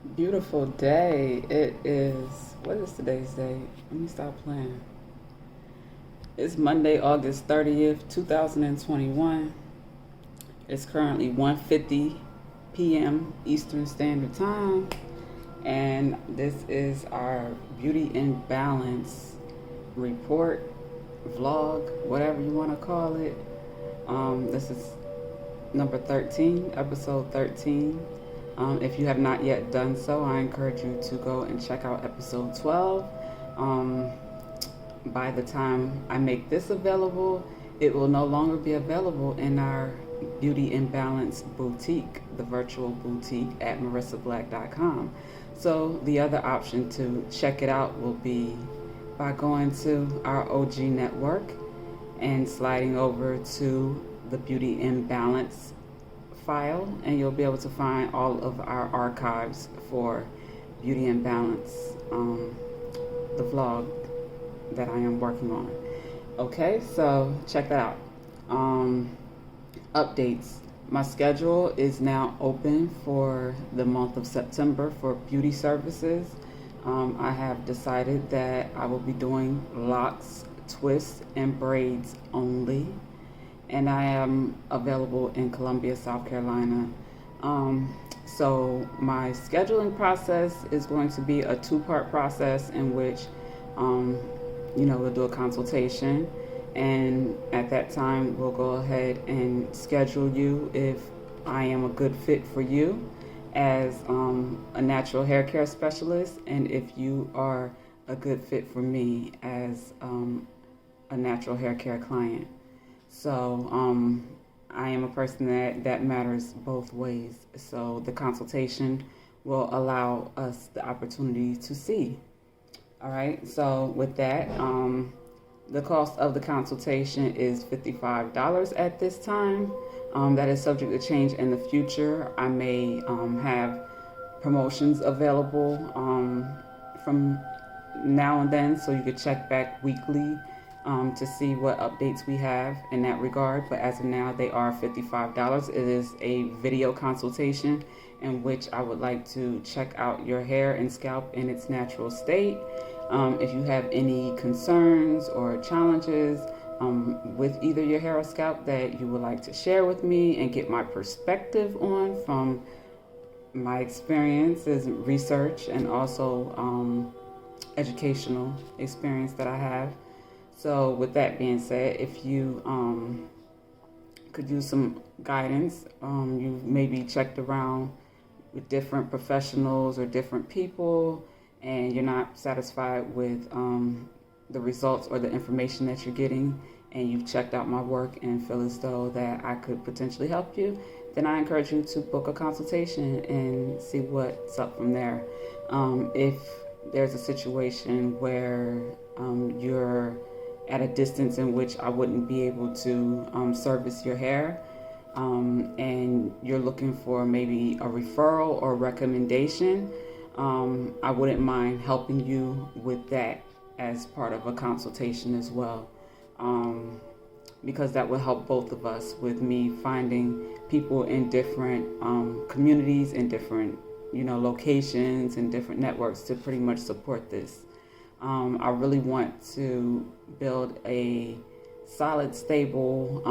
Beautiful day. It is, what is today's date? Let me stop playing. It's Monday, August 30th, 2021. It's currently 1:50 p.m. Eastern Standard Time. And this is our Beauty in Balance report, vlog, whatever you want to call it. This is number 13, episode 13. If you have not yet done so, I encourage you to go and check out episode 12. By the time I make this available, it will no longer be available in our Beauty in Balance boutique, the virtual boutique at marissablack.com. So the other option to check it out will be by going to our OG network and sliding over to the Beauty in Balance file, and you'll be able to find all of our archives for Beauty in Balance, the vlog that I am working on. Okay, so check that out. Updates. My schedule is now open for the month of September for beauty services. I have decided that I will be doing locks, twists, and braids only. And I am available in Columbia, South Carolina. So my scheduling process is going to be a two-part process in which, we'll do a consultation, and at that time we'll go ahead and schedule you if I am a good fit for you as a natural hair care specialist, and if you are a good fit for me as a natural hair care client. So I am a person that matters both ways. So the consultation will allow us the opportunity to see. All right. So with that, the cost of the consultation is $55 at this time. That is subject to change in the future. I may have promotions available from now and then, so you could check back weekly to see what updates we have in that regard. But as of now, they are $55. It is a video consultation in which I would like to check out your hair and scalp in its natural state. If you have any concerns or challenges with either your hair or scalp that you would like to share with me and get my perspective on from my experiences, research, and also educational experience that I have. So with that being said, if you could use some guidance, you maybe checked around with different professionals or different people, and you're not satisfied with the results or the information that you're getting, and you've checked out my work and feel as though that I could potentially help you, then I encourage you to book a consultation and see what's up from there. If there's a situation where you're at a distance in which I wouldn't be able to service your hair, and you're looking for maybe a referral or recommendation, I wouldn't mind helping you with that as part of a consultation as well, because that will help both of us with me finding people in different communities and different locations and different networks to pretty much support this. I really want to build a solid, stable,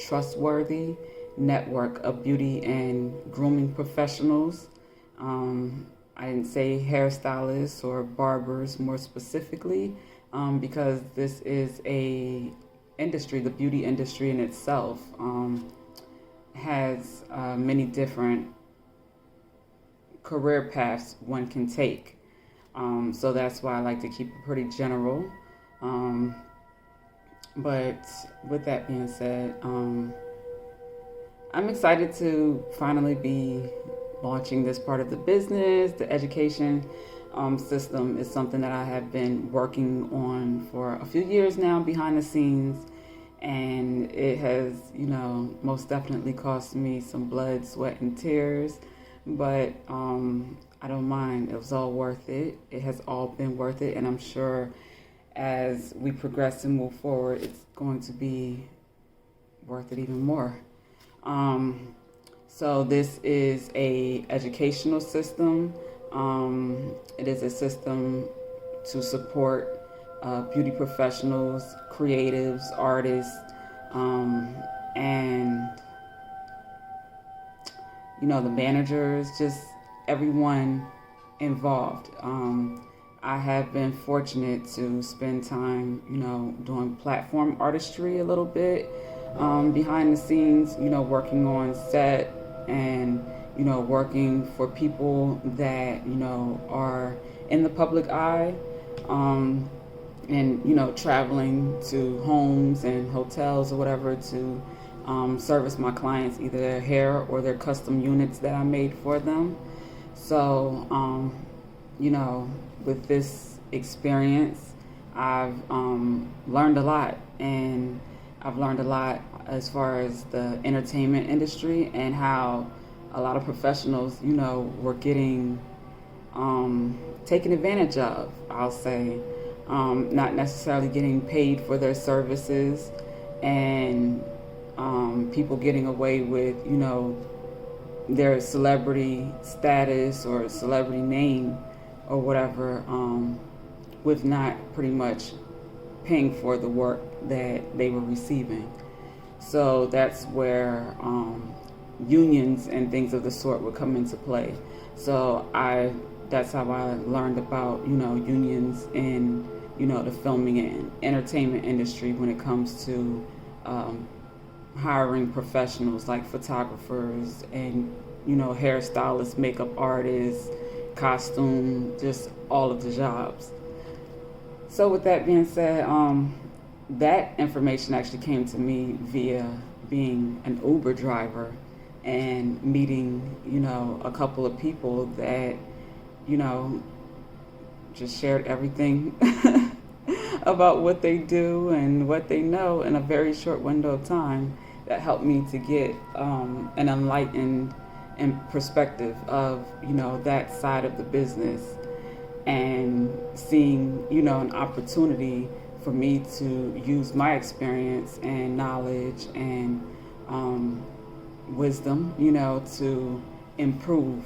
trustworthy network of beauty and grooming professionals. I didn't say hairstylists or barbers more specifically, because this is a industry, the beauty industry in itself has many different career paths one can take. So that's why I like to keep it pretty general. But with that being said, I'm excited to finally be launching this part of the business. The education system is something that I have been working on for a few years now behind the scenes. And it has, most definitely cost me some blood, sweat, and tears. But I don't mind. It was all worth it. It has all been worth it. And I'm sure as we progress and move forward, it's going to be worth it even more. So this is a educational system It is a system to support beauty professionals, creatives, artists, and the managers, just everyone involved. I have been fortunate to spend time, doing platform artistry a little bit, behind the scenes, working on set and, working for people that, are in the public eye, and, traveling to homes and hotels or whatever to service my clients, either their hair or their custom units that I made for them. So, with this experience, I've learned a lot, and I've learned a lot as far as the entertainment industry and how a lot of professionals, were getting taken advantage of, I'll say, not necessarily getting paid for their services, and people getting away with, their celebrity status or celebrity name or whatever, with not pretty much paying for the work that they were receiving. So that's where unions and things of the sort would come into play. So that's how I learned about, unions in, the filming and entertainment industry when it comes to hiring professionals like photographers and, hairstylists, makeup artists, costume, just all of the jobs. So with that being said, that information actually came to me via being an Uber driver and meeting, a couple of people that, just shared everything about what they do and what they know in a very short window of time. That helped me to get an enlightened and perspective of, that side of the business, and seeing, an opportunity for me to use my experience and knowledge and wisdom, to improve,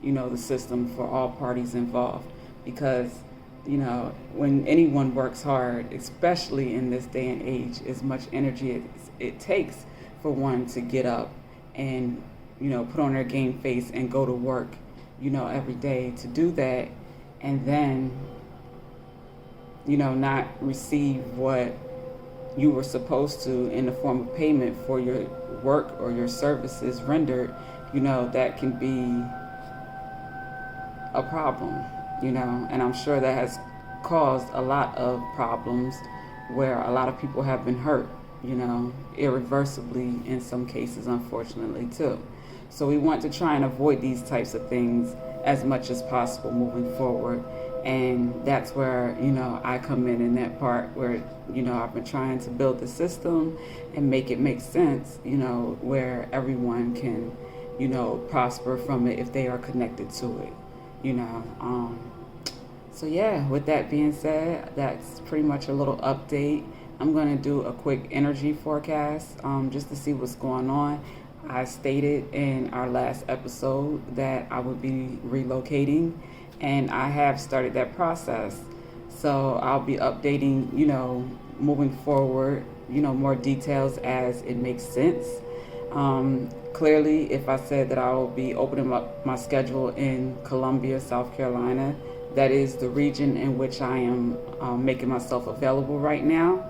the system for all parties involved. Because, when anyone works hard, especially in this day and age, as much energy it takes for one to get up and, put on their game face and go to work, every day to do that, and then, not receive what you were supposed to in the form of payment for your work or your services rendered, that can be a problem, and I'm sure that has caused a lot of problems where a lot of people have been hurt, irreversibly in some cases, unfortunately, too. So we want to try and avoid these types of things as much as possible moving forward. And that's where, I come in that part where, I've been trying to build the system and make it make sense, where everyone can, prosper from it if they are connected to it, So yeah, with that being said, that's pretty much a little update. I'm going to do a quick energy forecast just to see what's going on. I stated in our last episode that I would be relocating, and I have started that process. So I'll be updating, moving forward, more details as it makes sense. Clearly, if I said that I will be opening up my schedule in Columbia, South Carolina, that is the region in which I am making myself available right now.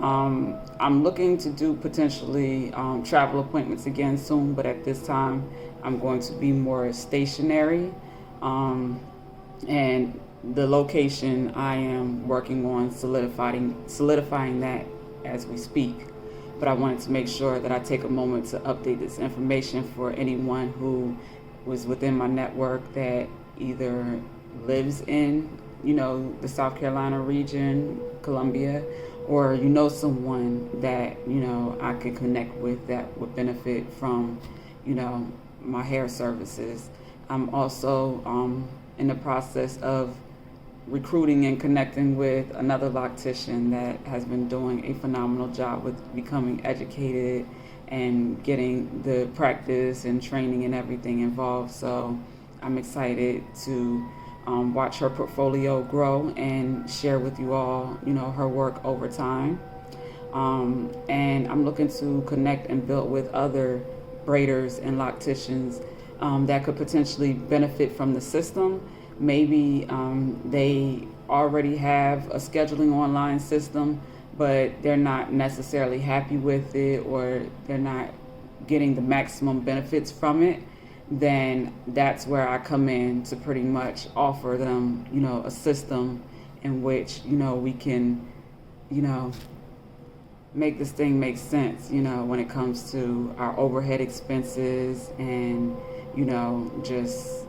I'm looking to do potentially travel appointments again soon, but at this time I'm going to be more stationary. And the location I am working on solidifying that as we speak. But I wanted to make sure that I take a moment to update this information for anyone who was within my network that either lives in, the South Carolina region, Columbia, or someone that, I could connect with that would benefit from, my hair services. I'm also in the process of recruiting and connecting with another loctician that has been doing a phenomenal job with becoming educated and getting the practice and training and everything involved. So I'm excited to watch her portfolio grow and share with you all, her work over time. And I'm looking to connect and build with other braiders and locticians that could potentially benefit from the system. Maybe they already have a scheduling online system, but they're not necessarily happy with it, or they're not getting the maximum benefits from it. Then that's where I come in to pretty much offer them, a system in which, we can, make this thing make sense, when it comes to our overhead expenses and, just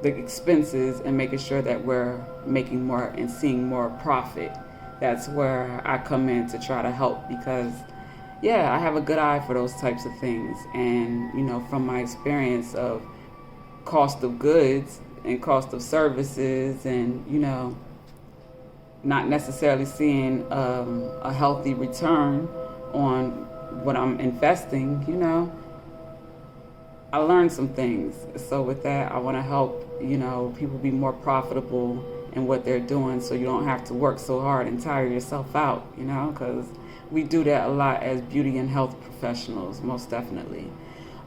the expenses, and making sure that we're making more and seeing more profit. That's where I come in to try to help, because I have a good eye for those types of things. And, from my experience of cost of goods and cost of services, and, not necessarily seeing a healthy return on what I'm investing, I learned some things. So with that, I want to help, people be more profitable in what they're doing, so you don't have to work so hard and tire yourself out, because we do that a lot as beauty and health professionals, most definitely.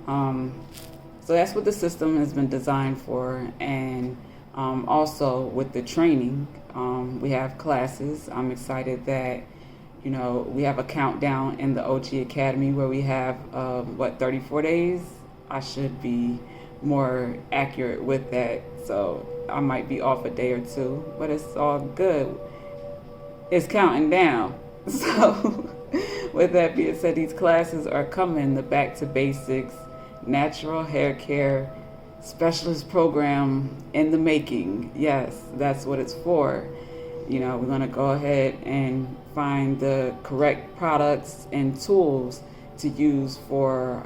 So that's what the system has been designed for. And also with the training, we have classes. I'm excited that, we have a countdown in the OG Academy where we have, 34 days? I should be more accurate with that. So I might be off a day or two, but it's all good. It's counting down. So with that being said, these classes are coming, the Back to Basics Natural Hair Care Specialist Program in the making. Yes, that's what it's for. We're going to go ahead and find the correct products and tools to use for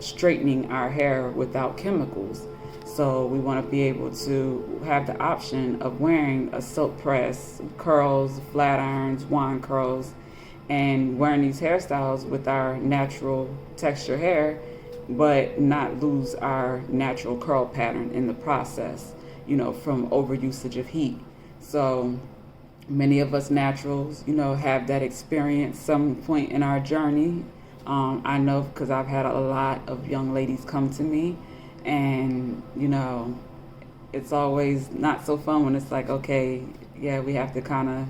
straightening our hair without chemicals. So we want to be able to have the option of wearing a silk press, curls, flat irons, wand curls, and wearing these hairstyles with our natural texture hair, but not lose our natural curl pattern in the process, from overusage of heat. So many of us naturals, have that experience some point in our journey. I know because I've had a lot of young ladies come to me, and, it's always not so fun when it's like, okay, we have to kind of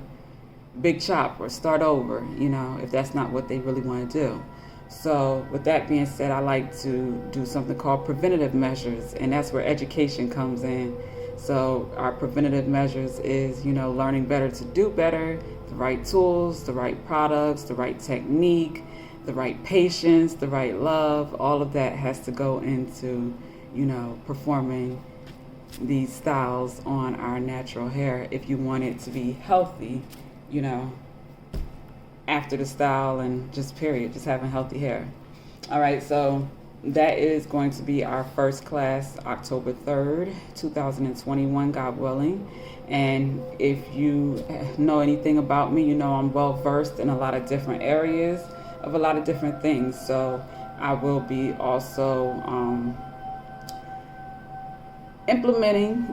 big chop or start over, if that's not what they really want to do. So with that being said, I like to do something called preventative measures, and that's where education comes in. So our preventative measures is, learning better to do better, the right tools, the right products, the right technique, the right patience, the right love. All of that has to go into, performing these styles on our natural hair if you want it to be healthy, after the style, and just period, just having healthy hair. All right, so that is going to be our first class, October 3rd, 2021, God willing. And if you know anything about me, I'm well versed in a lot of different areas of a lot of different things. So I will be also implementing,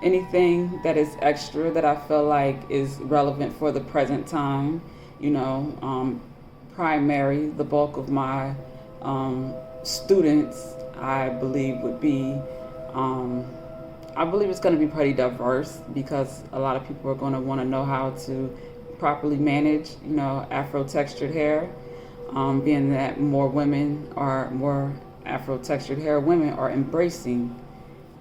anything that is extra that I feel like is relevant for the present time. Primary, the bulk of my students, I believe would be, I believe it's going to be pretty diverse, because a lot of people are going to want to know how to properly manage, Afro textured hair, being that more Afro textured hair women are embracing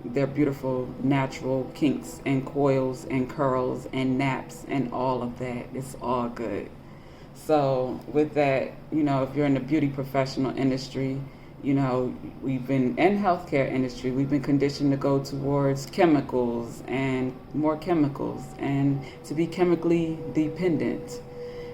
their beautiful natural kinks and coils and curls and naps and all of that. It's all good. So with that, if you're in the beauty professional industry, we've been in healthcare industry, we've been conditioned to go towards chemicals and more chemicals, and to be chemically dependent.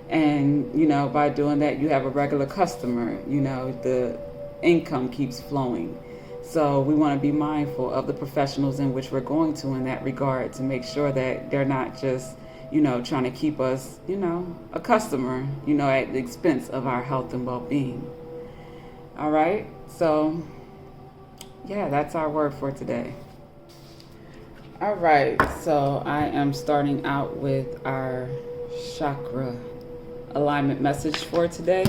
And, by doing that, you have a regular customer, the income keeps flowing. So we want to be mindful of the professionals in which we're going to in that regard, to make sure that they're not just, trying to keep us, a customer, at the expense of our health and well-being. All right. So, that's our word for today. All right, so I am starting out with our chakra alignment message for today.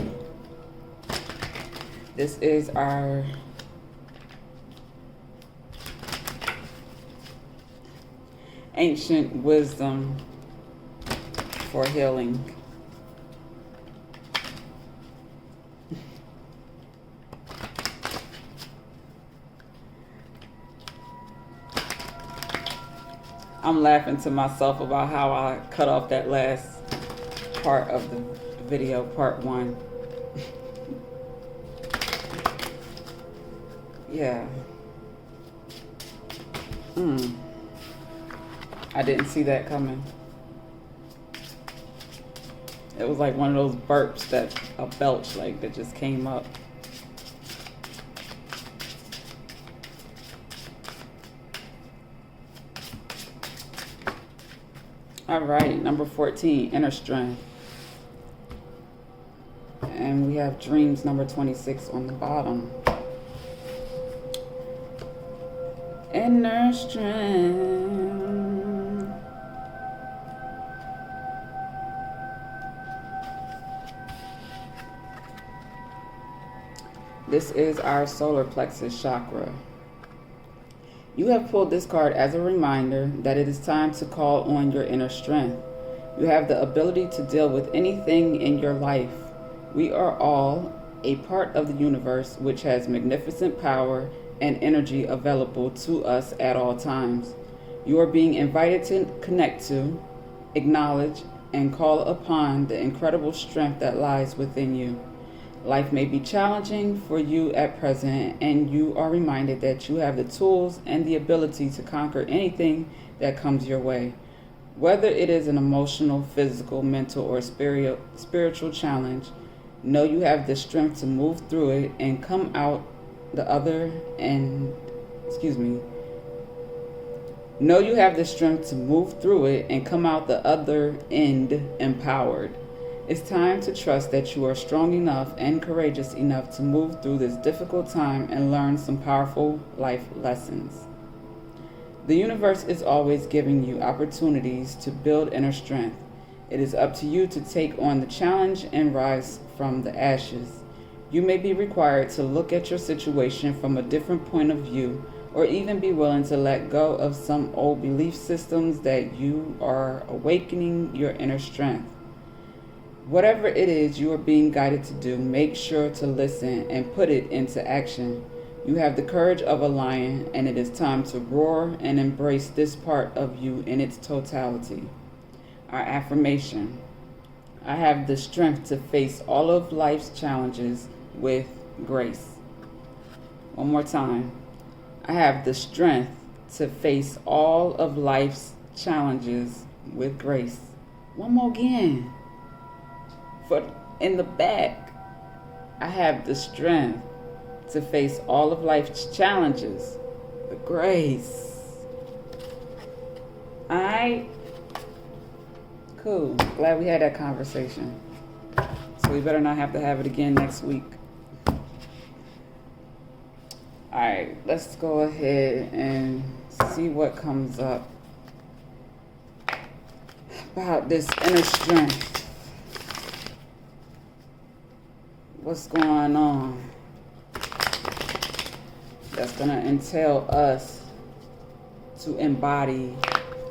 This is our ancient wisdom for healing. I'm laughing to myself about how I cut off that last part of the video, part 1. Yeah. I didn't see that coming. It was like one of those burps that a belch like that just came up. All right, number 14, inner strength. And we have dreams, number 26 on the bottom. Inner strength. This is our solar plexus chakra. You have pulled this card as a reminder that it is time to call on your inner strength. You have the ability to deal with anything in your life. We are all a part of the universe which has magnificent power and energy available to us at all times. You are being invited to connect to, acknowledge, and call upon the incredible strength that lies within you. Life may be challenging for you at present, and you are reminded that you have the tools and the ability to conquer anything that comes your way. Whether it is an emotional, physical, mental, or spiritual challenge, know you have the strength to move through it and come out the other end. Know you have the strength to move through it and come out the other end empowered. It's time to trust that you are strong enough and courageous enough to move through this difficult time and learn some powerful life lessons. The universe is always giving you opportunities to build inner strength. It is up to you to take on the challenge and rise from the ashes. You may be required to look at your situation from a different point of view, or even be willing to let go of some old belief systems that you are awakening your inner strength. Whatever it is you are being guided to do, make sure to listen and put it into action. You have the courage of a lion, and it is time to roar and embrace this part of you in its totality. Our affirmation: I have the strength to face all of life's challenges with grace. One more time. I have the strength to face all of life's challenges with grace. One more again. In the back, I have the strength to face all of life's challenges with grace. Alright? Cool. Glad we had that conversation. So we better not have to have it again next week. Alright, let's go ahead and see what comes up about this inner strength. What's going on that's going to entail us to embody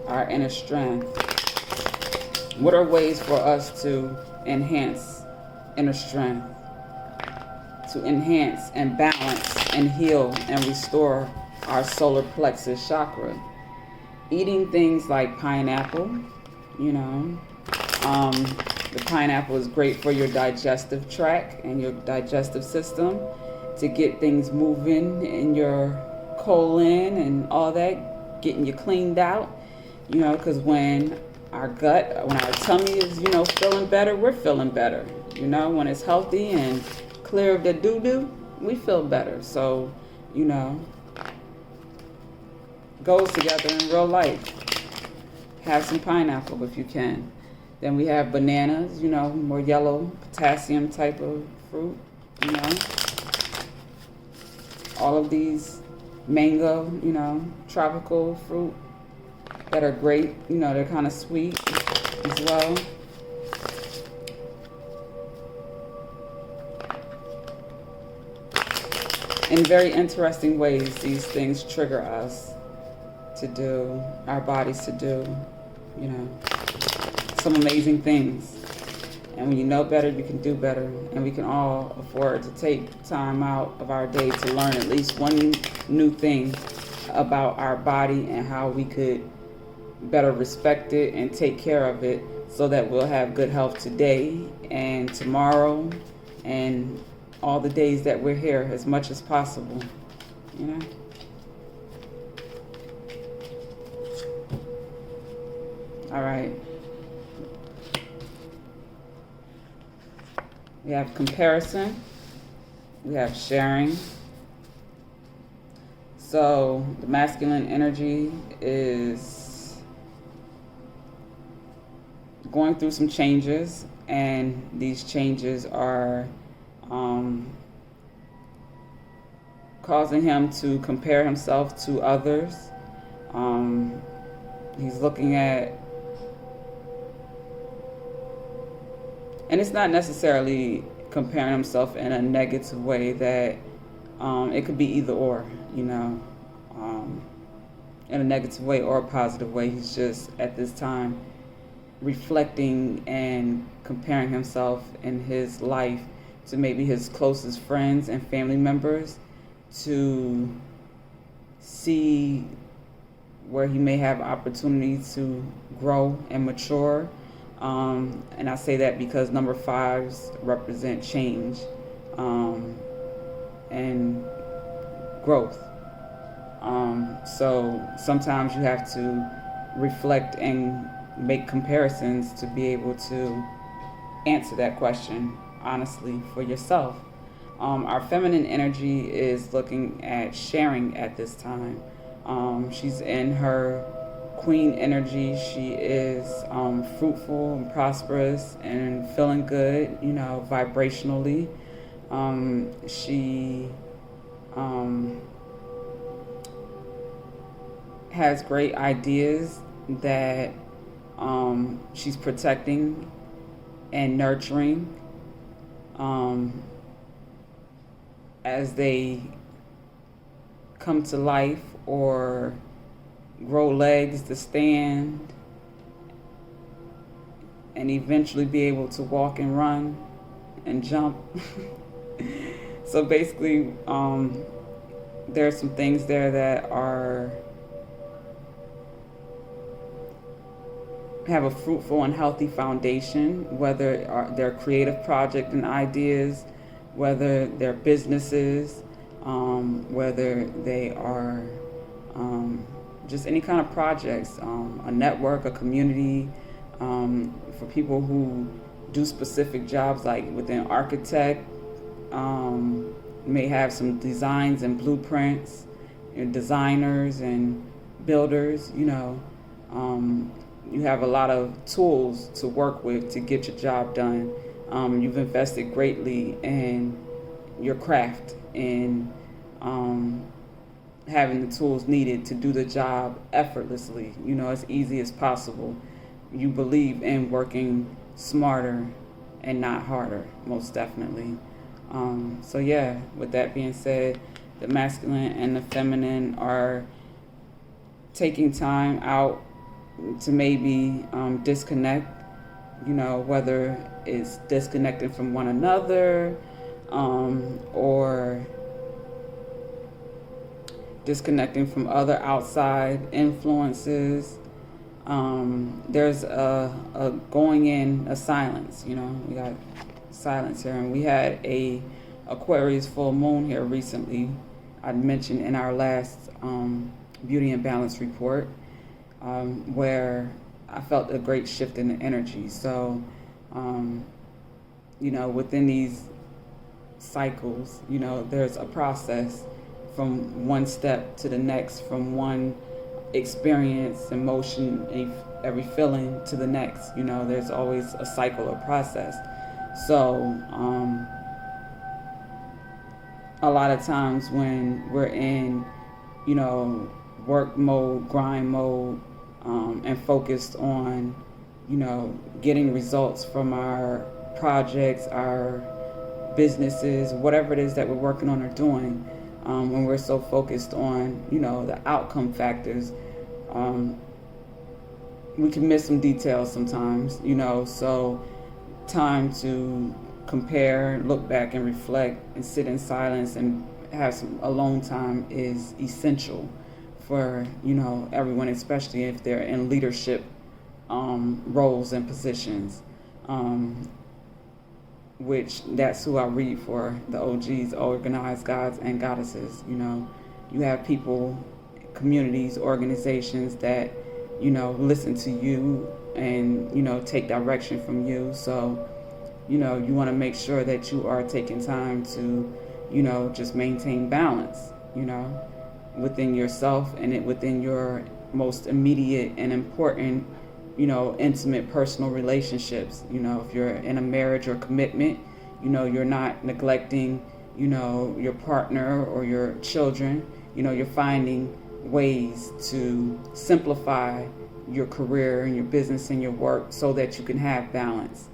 our inner strength? What are ways for us to enhance inner strength, to enhance and balance and heal and restore our solar plexus chakra? Eating things like pineapple, the pineapple is great for your digestive tract and your digestive system, to get things moving in your colon and all that, getting you cleaned out, because when our tummy is, feeling better, we're feeling better. When it's healthy and clear of the doo-doo, we feel better. So, goes together in real life. Have some pineapple if you can. Then we have bananas, more yellow, potassium type of fruit, All of these mango, tropical fruit, that are great. You know, they're kind of sweet as well. In very interesting ways, these things trigger us to do, our bodies to do, you know, some amazing things. And when you know better, you can do better. And we can all afford to take time out of our day to learn at least one new thing about our body and how we could better respect it and take care of it so that we'll have good health today and tomorrow and all the days that we're here as much as possible, you know? All right. We have comparison. We have sharing. So the masculine energy is going through some changes, and these changes are causing him to compare himself to others. He's looking at, and it's not necessarily comparing himself in a negative way, that it could be either or, you know, in a negative way or a positive way. He's just at this time reflecting and comparing himself in his life to maybe his closest friends and family members to see where he may have opportunities to grow and mature. And I say that because number 5s represent change and growth. So sometimes you have to reflect and make comparisons to be able to answer that question honestly for yourself. Our feminine energy is looking at sharing at this time. She's in her queen energy. She is fruitful and prosperous and feeling good, you know, vibrationally. She has great ideas that she's protecting and nurturing as they come to life or grow legs to stand and eventually be able to walk and run and jump. So basically, there's some things there that have a fruitful and healthy foundation, whether they're creative projects and ideas, whether they're businesses, whether they are just any kind of projects, a network, a community, for people who do specific jobs like within architect, may have some designs and blueprints, designers and builders, you know. You have a lot of tools to work with to get your job done. You've invested greatly in your craft and having the tools needed to do the job effortlessly, you know, as easy as possible. You believe in working smarter and not harder, most definitely. So yeah, with that being said, the masculine and the feminine are taking time out to maybe disconnect, you know, whether it's disconnecting from one another or disconnecting from other outside influences. There's a going in a silence, you know, we got silence here, and we had a Aquarius full moon here recently. I mentioned in our last Beauty and Balance report, where I felt a great shift in the energy. So, you know, within these cycles, you know, there's a process from one step to the next, from one experience, emotion, every feeling to the next. You know, there's always a cycle or process. So, a lot of times when we're in, you know, work mode, grind mode, and focused on, getting results from our projects, our businesses, whatever it is that we're working on or doing. When we're so focused on, the outcome factors, we can miss some details sometimes, so time to compare, look back and reflect and sit in silence and have some alone time is essential for, everyone, especially if they're in leadership roles and positions, which that's who I read for, the OGs, organized gods and goddesses. You have people, communities, organizations that, listen to you and, take direction from you. So, you want to make sure that you are taking time to, just maintain balance, within yourself and within your most immediate and important, intimate personal relationships. If you're in a marriage or commitment, you're not neglecting, your partner or your children. You're finding ways to simplify your career and your business and your work so that you can have balance.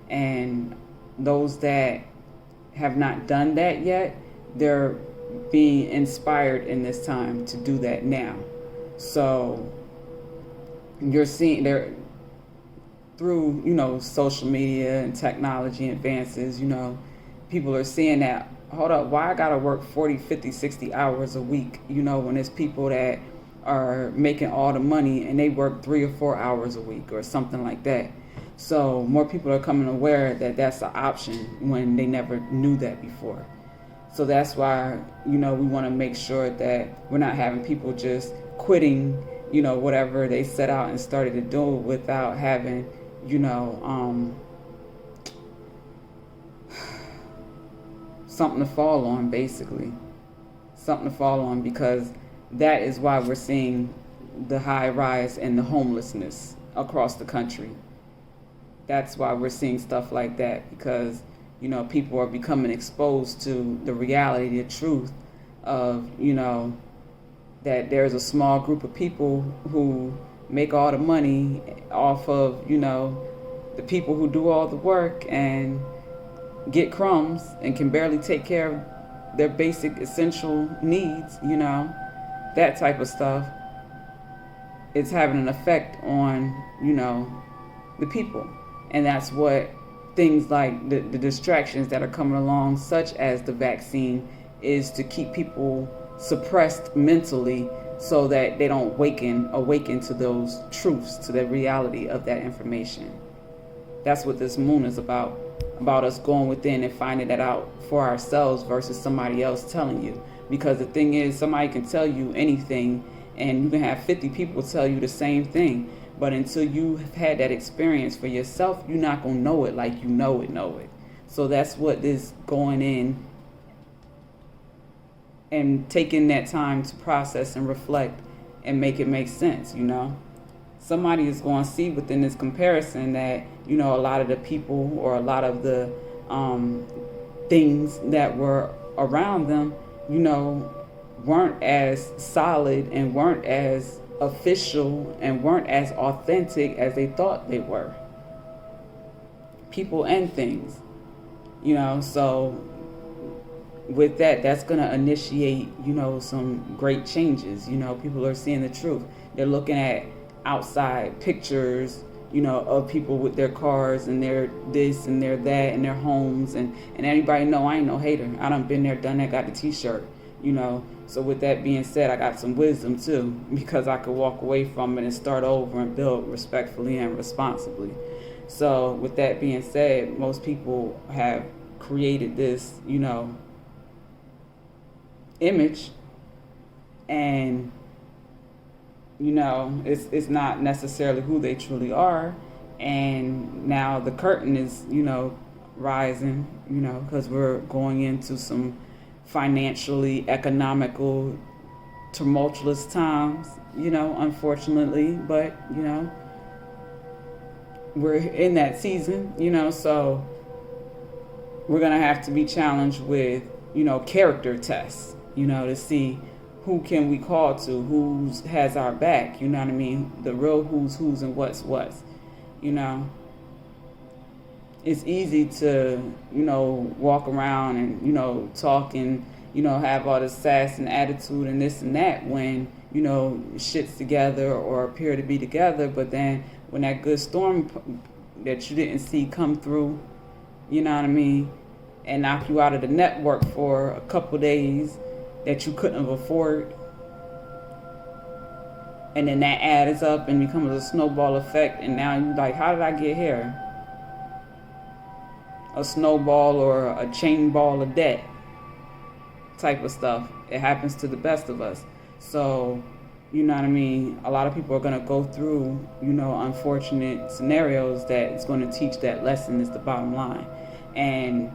And those that have not done that yet, they're being inspired in this time to do that now. So you're seeing there through, social media and technology advances, people are seeing that, hold up, why I gotta work 40, 50, 60 hours a week, when there's people that are making all the money and they work 3 or 4 hours a week or something like that. So more people are coming aware that that's an option when they never knew that before. So that's why, we want to make sure that we're not having people just quitting, whatever they set out and started to do without having, something to fall on, basically. Something to fall on, because that is why we're seeing the high rise in the homelessness across the country. That's why we're seeing stuff like that, because, people are becoming exposed to the reality, the truth of, that there's a small group of people who make all the money off of, the people who do all the work and get crumbs and can barely take care of their basic essential needs, that type of stuff. It's having an effect on, the people. And that's what things like the distractions that are coming along, such as the vaccine, is to keep people suppressed mentally so that they don't awaken to those truths, to the reality of that information. That's what this moon is about us going within and finding that out for ourselves versus somebody else telling you. Because the thing is, somebody can tell you anything and you can have 50 people tell you the same thing. But until you have had that experience for yourself, you're not going to know it like you know it. So that's what this going in and taking that time to process and reflect and make it make sense, Somebody is going to see within this comparison that, a lot of the people or a lot of the things that were around them, weren't as solid and weren't as official and weren't as authentic as they thought they were. People and things, so with that, that's going to initiate, some great changes. People are seeing the truth. They're looking at outside pictures, of people with their cars and their this and their that and their homes. And anybody know I ain't no hater. I done been there, done that, got the t-shirt, So with that being said, I got some wisdom too, because I could walk away from it and start over and build respectfully and responsibly. So with that being said, most people have created this, image, and it's not necessarily who they truly are. And now the curtain is rising, because we're going into some financially economical tumultuous times, unfortunately, but we're in that season, so we're gonna have to be challenged with character tests, to see who can we call to, who has our back, you know what I mean? The real who's and what's, you know. It's easy to, walk around and, talk and, have all this sass and attitude and this and that when, shit's together or appear to be together. But then when that good storm that you didn't see come through, you know what I mean, and knock you out of the network for a couple days that you couldn't have afforded, and then that adds up and becomes a snowball effect, and now you're like, how did I get here? A snowball or a chain ball of debt type of stuff. It happens to the best of us. So, you know what I mean? A lot of people are going to go through, unfortunate scenarios that it's going to teach that lesson is the bottom line. And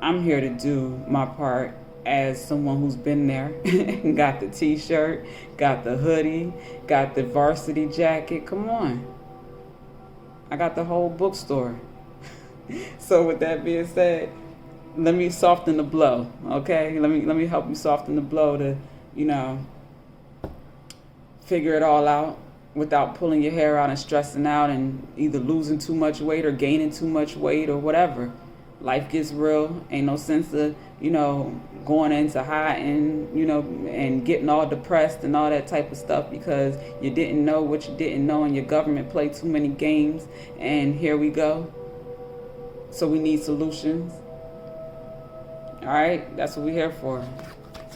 I'm here to do my part as someone who's been there and got the t-shirt, got the hoodie, got the varsity jacket. Come on. I got the whole bookstore. So with that being said, let me soften the blow, okay? Let me help you soften the blow to, figure it all out without pulling your hair out and stressing out and either losing too much weight or gaining too much weight or whatever. Life gets real. Ain't no sense of, going into hiding, and getting all depressed and all that type of stuff because you didn't know what you didn't know and your government played too many games. And here we go. So we need solutions. All right, that's what we're here for.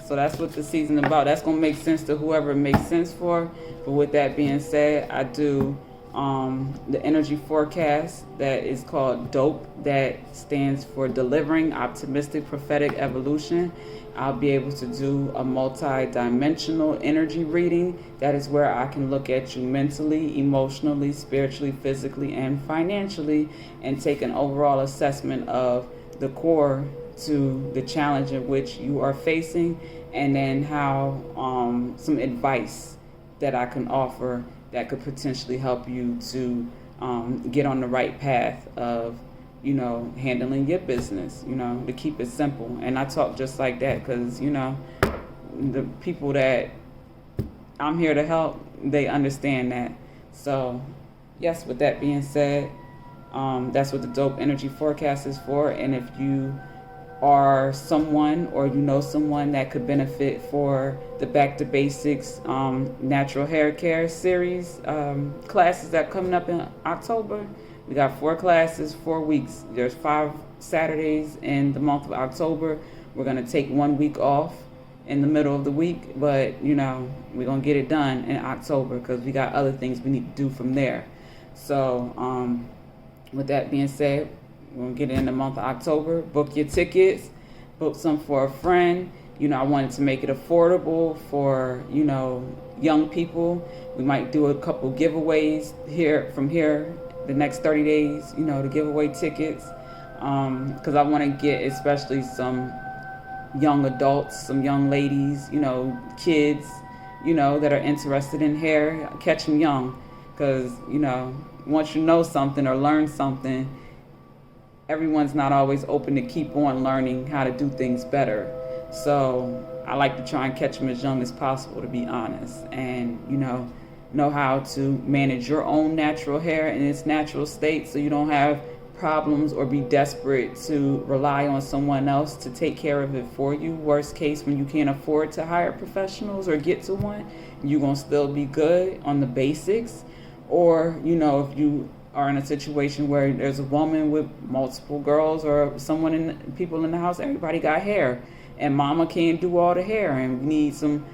So that's what the season is about. That's going to make sense to whoever it makes sense for. But with that being said, I do the energy forecast that is called DOPE, that stands for Delivering Optimistic Prophetic Evolution. I'll be able to do a multi-dimensional energy reading. That is where I can look at you mentally, emotionally, spiritually, physically, and financially, and take an overall assessment of the core to the challenge in which you are facing, and then how some advice that I can offer that could potentially help you to get on the right path of, handling your business, to keep it simple. And I talk just like that because, the people that I'm here to help, they understand that. So, yes, with that being said, that's what the DOPE energy forecast is for. And if you are someone or someone that could benefit for the Back to Basics natural hair care series classes that are coming up in October. We got 4 classes, 4 weeks. There's 5 Saturdays in the month of October. We're going to take 1 week off in the middle of the week, but we're going to get it done in October because we got other things we need to do from there. So with that being said, we're going to get in the month of October. Book your tickets. Book some for a friend. I wanted to make it affordable for, young people. We might do a couple giveaways from here the next 30 days, to give away tickets. Because I want to get especially some young adults, some young ladies, kids, that are interested in hair. Catch them young. Because, once you know something or learn something, everyone's not always open to keep on learning how to do things better. So I like to try and catch them as young as possible, to be honest, and know how to manage your own natural hair in its natural state so you don't have problems or be desperate to rely on someone else to take care of it for you. Worst case, when you can't afford to hire professionals or get to one, you're going to still be good on the basics. Or, if you are in a situation where there's a woman with multiple girls or people in the house, everybody got hair and mama can't do all the hair, and we need some,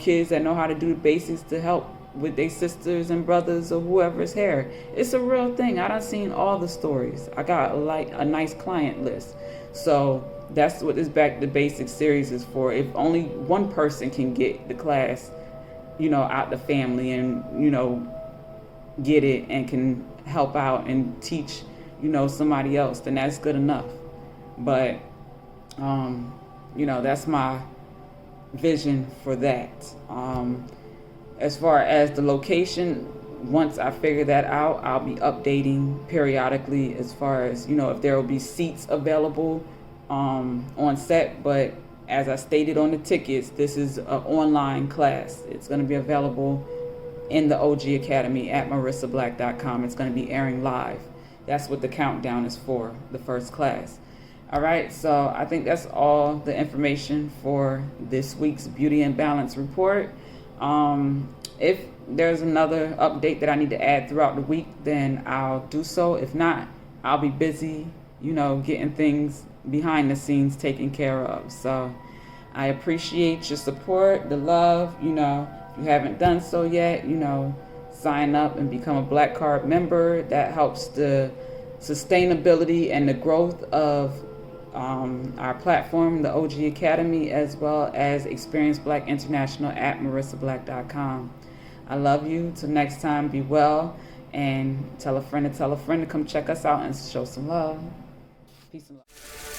kids that know how to do the basics to help with their sisters and brothers or whoever's hair. It's a real thing. I done seen all the stories. I got a nice client list. So that's what this Back to Basics series is for. If only one person can get the class, out the family and, get it and can help out and teach, somebody else, then that's good enough. But, that's my vision for that. As far as the location, once I figure that out, I'll be updating periodically as far as, if there will be seats available on set. But as I stated on the tickets, this is an online class. It's going to be available in the OG Academy at marissablack.com. It's going to be airing live. That's what the countdown is for, the first class. All right, so I think that's all the information for this week's Beauty and Balance report. If there's another update that I need to add throughout the week, then I'll do so. If not, I'll be busy, getting things behind the scenes taken care of. So I appreciate your support, the love. If you haven't done so yet, sign up and become a Black Card member. That helps the sustainability and the growth of our platform, the OG Academy, as well as Experience Black International at marissablack.com. I love you. Till next time, be well, and tell a friend to come check us out and show some love. Peace and love.